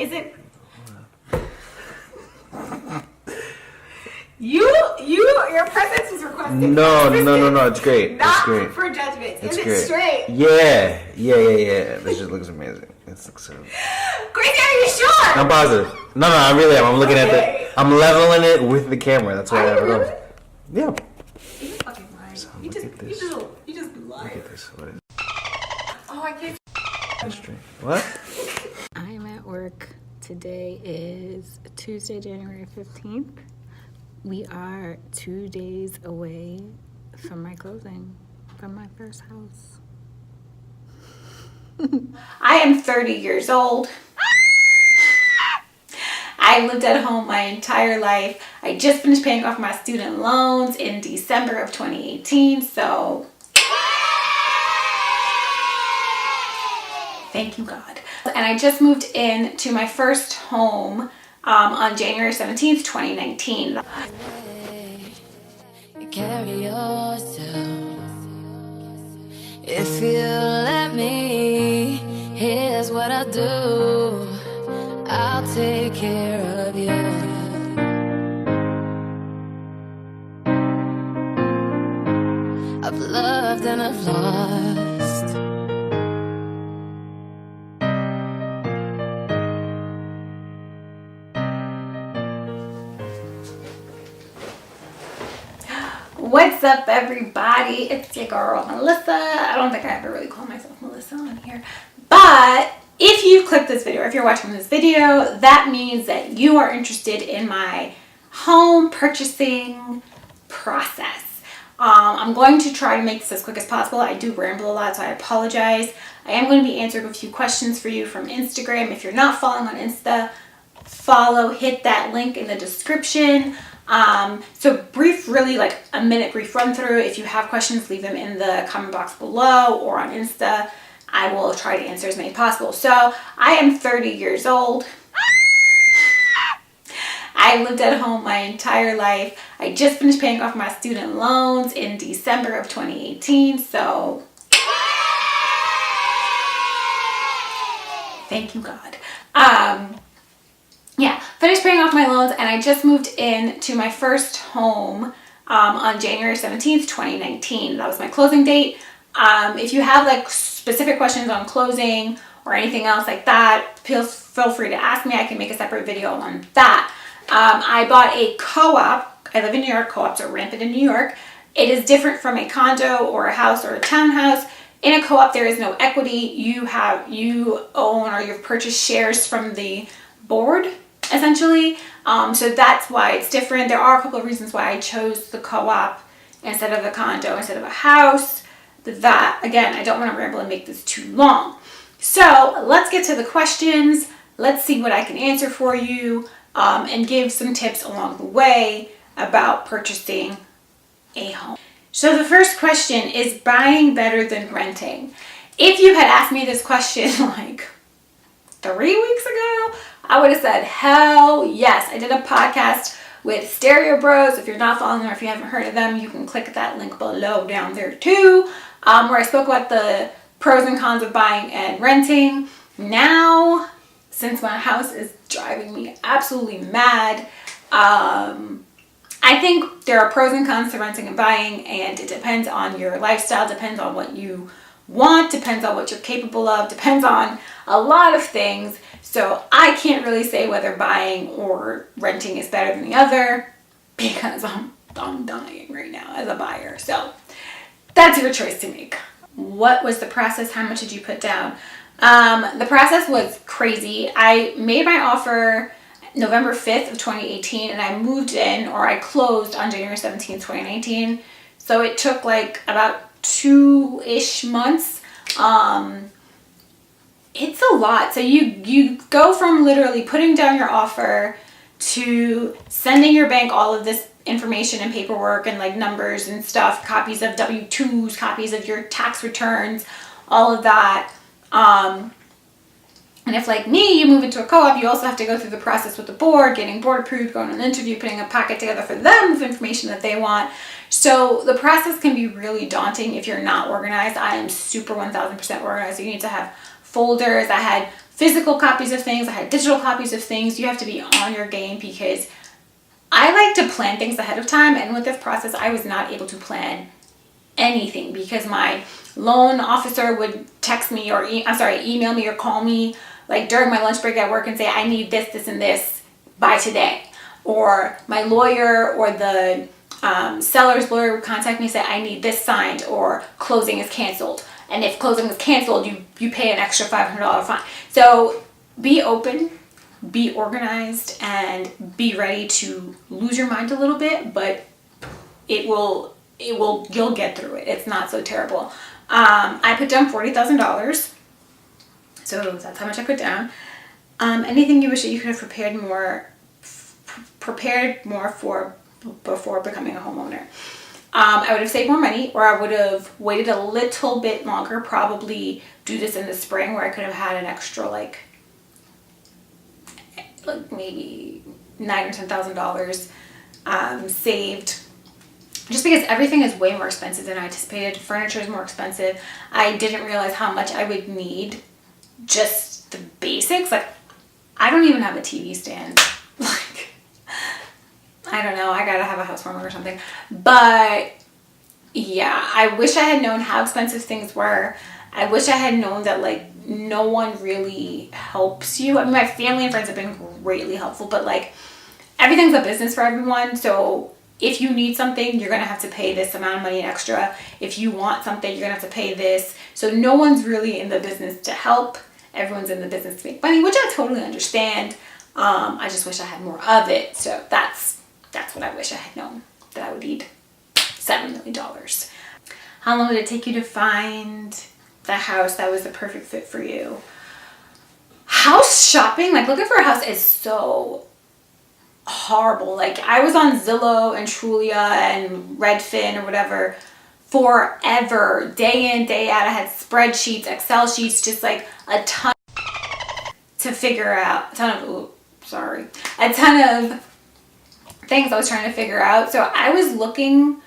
Is it? Your presence is requested. No. It's great. Not it's great. for judgment. It's is it great. straight? Yeah. This just looks amazing. This looks so. Gracie, are you sure? I'm positive. No, I really am. I'm looking at I'm leveling it with the camera. That's why I have it on. Yeah. You're fucking lying. So You just lied. Look at this. What is Oh, I can't. What? I'm at work. Today is Tuesday, January 15th. We are 2 days away from my closing, from my first house. I am 30 years old. I lived at home my entire life. I just finished paying off my student loans in December of 2018, so thank you, God. And I just moved in to my first home on January 17th, 2019. You carry yourself. If you let me, here's what I'll do. I'll take care of you. I've loved and I've lost. What's up, everybody? It's your girl, Melissa. I don't think I ever really call myself Melissa on here. But if you click this video, if you're watching this video, that means that you are interested in my home purchasing process. I'm going to try to make this as quick as possible. I do ramble a lot, so I apologize. I am going to be answering a few questions for you from Instagram. If you're not following on Insta, follow, hit that link in the description. So really like a minute brief run through. If you have questions, leave them in the comment box below or on Insta. I will try to answer as many possible. So I am 30 years old. I lived at home my entire life. I just finished paying off my student loans in December of 2018. So thank you, God. Yeah, finished paying off my loans, and I just moved in to my first home on January 17th, 2019. That was my closing date. If you have like specific questions on closing or anything else like that, feel free to ask me. I can make a separate video on that. I bought a co-op. I live in New York. Co-ops are rampant in New York. It is different from a condo or a house or a townhouse. In a co-op, there is no equity. You own or you've purchased shares from the board, essentially. So that's why it's different. There are a couple of reasons why I chose the co-op instead of a condo, instead of a house. That, again, I don't want to ramble and make this too long. So let's get to the questions. Let's see what I can answer for you and give some tips along the way about purchasing a home. So the first question is buying better than renting. If you had asked me this question like 3 weeks ago, I would have said, hell yes. I did a podcast with Stereo Bros. If you're not following them or if you haven't heard of them, you can click that link below down there too, where I spoke about the pros and cons of buying and renting. Now, since my house is driving me absolutely mad, I think there are pros and cons to renting and buying, and it depends on your lifestyle, depends on what you want, depends on what you're capable of, depends on a lot of things. So I can't really say whether buying or renting is better than the other because I'm dying right now as a buyer. So that's your choice to make. What was the process? How much did you put down? The process was crazy. I made my offer November 5th of 2018 and I moved in, or I closed on January 17th, 2019. So it took like about 2-ish months. It's a lot. So you go from literally putting down your offer to sending your bank all of this information and paperwork and like numbers and stuff, copies of W-2s, copies of your tax returns, all of that. And if like me, you move into a co-op, you also have to go through the process with the board, getting board approved, going on an interview, putting a packet together for them of information that they want. So the process can be really daunting if you're not organized. I am super 1000% organized. So you need to have folders, I had physical copies of things, I had digital copies of things. You have to be on your game because I like to plan things ahead of time, and with this process I was not able to plan anything because my loan officer would text me or email me or call me like during my lunch break at work and say, I need this, this, and this by today. Or my lawyer or the seller's lawyer would contact me and say, I need this signed or closing is canceled. And if closing is canceled, you pay an extra $500 fine. So be open, be organized, and be ready to lose your mind a little bit, but you'll get through it. It's not so terrible. I put down $40,000. So that's how much I put down. Anything you wish that you could have prepared more for before becoming a homeowner? I would have saved more money, or I would have waited a little bit longer, probably do this in the spring where I could have had an extra like maybe $9,000 or $10,000 saved. Just because everything is way more expensive than I anticipated. Furniture is more expensive. I didn't realize how much I would need just the basics. Like, I don't even have a TV stand. Like, I don't know. I gotta have a housewarming or something. But yeah, I wish I had known how expensive things were. I wish I had known that like no one really helps you. I mean, my family and friends have been greatly helpful, but like everything's a business for everyone. So if you need something, you're gonna have to pay this amount of money extra. If you want something, you're gonna have to pay this. So no one's really in the business to help. Everyone's in the business to make money, which I totally understand. I just wish I had more of it. So that's what I wish I had known, that I would need $7 million. How long did it take you to find the house that was the perfect fit for you? House shopping, like looking for a house is so horrible. Like I was on Zillow and Trulia and Redfin or whatever forever, day in, day out. I had spreadsheets, Excel sheets, just like a ton to figure out, a ton of things I was trying to figure out. So I was looking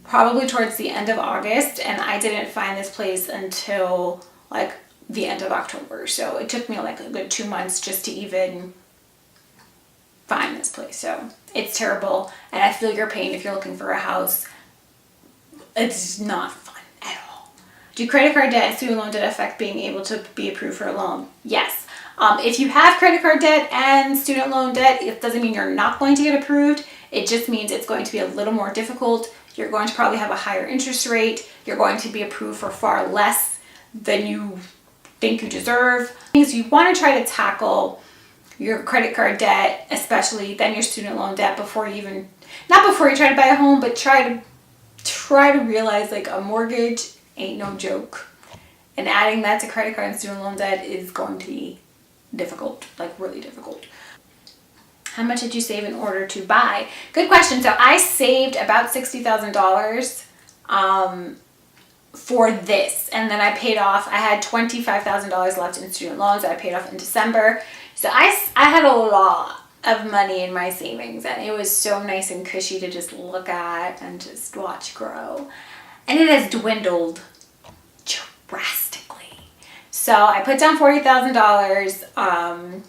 probably towards the end of August, and I didn't find this place until like the end of October. So it took me like a good 2 months just to even find this place. So it's terrible, and I feel your pain if you're looking for a house. It's not fun at all. Do credit card debt and student loan debt affect being able to be approved for a loan? Yes. If you have credit card debt and student loan debt, it doesn't mean you're not going to get approved. It just means it's going to be a little more difficult. You're going to probably have a higher interest rate. You're going to be approved for far less than you think you deserve. Things you want to try to tackle your credit card debt, especially then your student loan debt before you even, not before you try to buy a home, but try to realize like a mortgage ain't no joke. And adding that to credit card and student loan debt is going to be difficult, like really difficult. How much did you save in order to buy? Good question. So I saved about $60,000 for this, and then I paid off. I had $25,000 left in student loans that I paid off in December. So I had a lot of money in my savings, and it was so nice and cushy to just look at and just watch grow. And it has dwindled drastically. So I put down $40,000,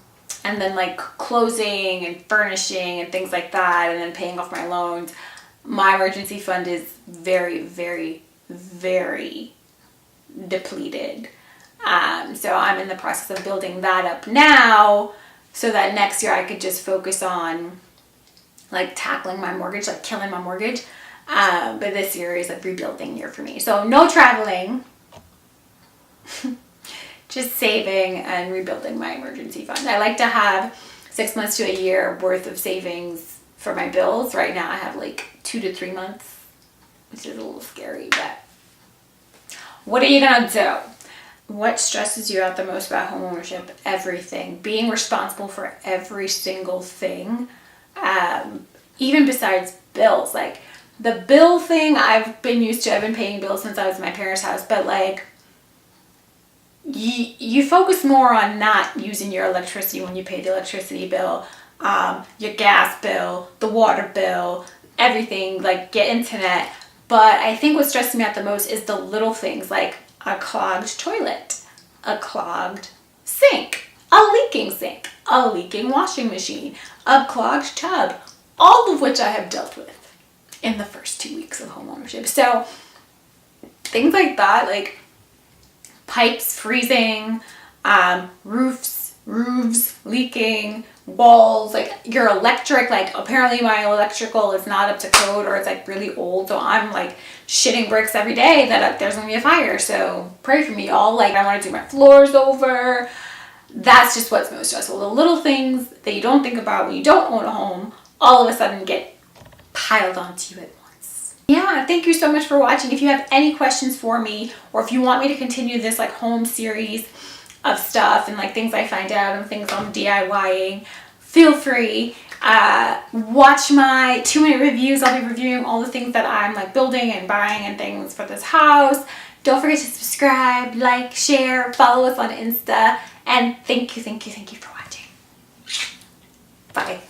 and then like closing and furnishing and things like that, and then paying off my loans. My emergency fund is very, very, very depleted. So I'm in the process of building that up now so that next year I could just focus on like tackling my mortgage, like killing my mortgage. But this year is a rebuilding year for me. So no traveling, just saving and rebuilding my emergency fund. I like to have 6 months to a year worth of savings for my bills. Right now I have like 2 to 3 months, which is a little scary, but what are you gonna do? What stresses you out the most about homeownership? Everything. Being responsible for every single thing, even besides bills. Like the bill thing I've been used to. I've been paying bills since I was in my parents' house, but like you focus more on not using your electricity when you pay the electricity bill, your gas bill, the water bill, everything, like get internet. But I think what stresses me out the most is the little things like a clogged toilet a clogged sink, a leaking sink, a leaking washing machine, a clogged tub, all of which I have dealt with in the first 2 weeks of homeownership. So things like that, like pipes freezing, roofs leaking, walls, like your electric, like apparently my electrical is not up to code, or it's like really old, so I'm like shitting bricks every day that there's gonna be a fire. So pray for me, y'all. Like I want to do my floors over. That's just what's most stressful. The little things that you don't think about when you don't own a home all of a sudden get piled onto you at once. Yeah, thank you so much for watching. If you have any questions for me, or if you want me to continue this like home series of stuff and like things I find out and things I'm DIYing, feel free. Watch my 2-minute reviews. I'll be reviewing all the things that I'm like building and buying and things for this house. Don't forget to subscribe, like, share, follow us on Insta, and thank you for watching. Bye.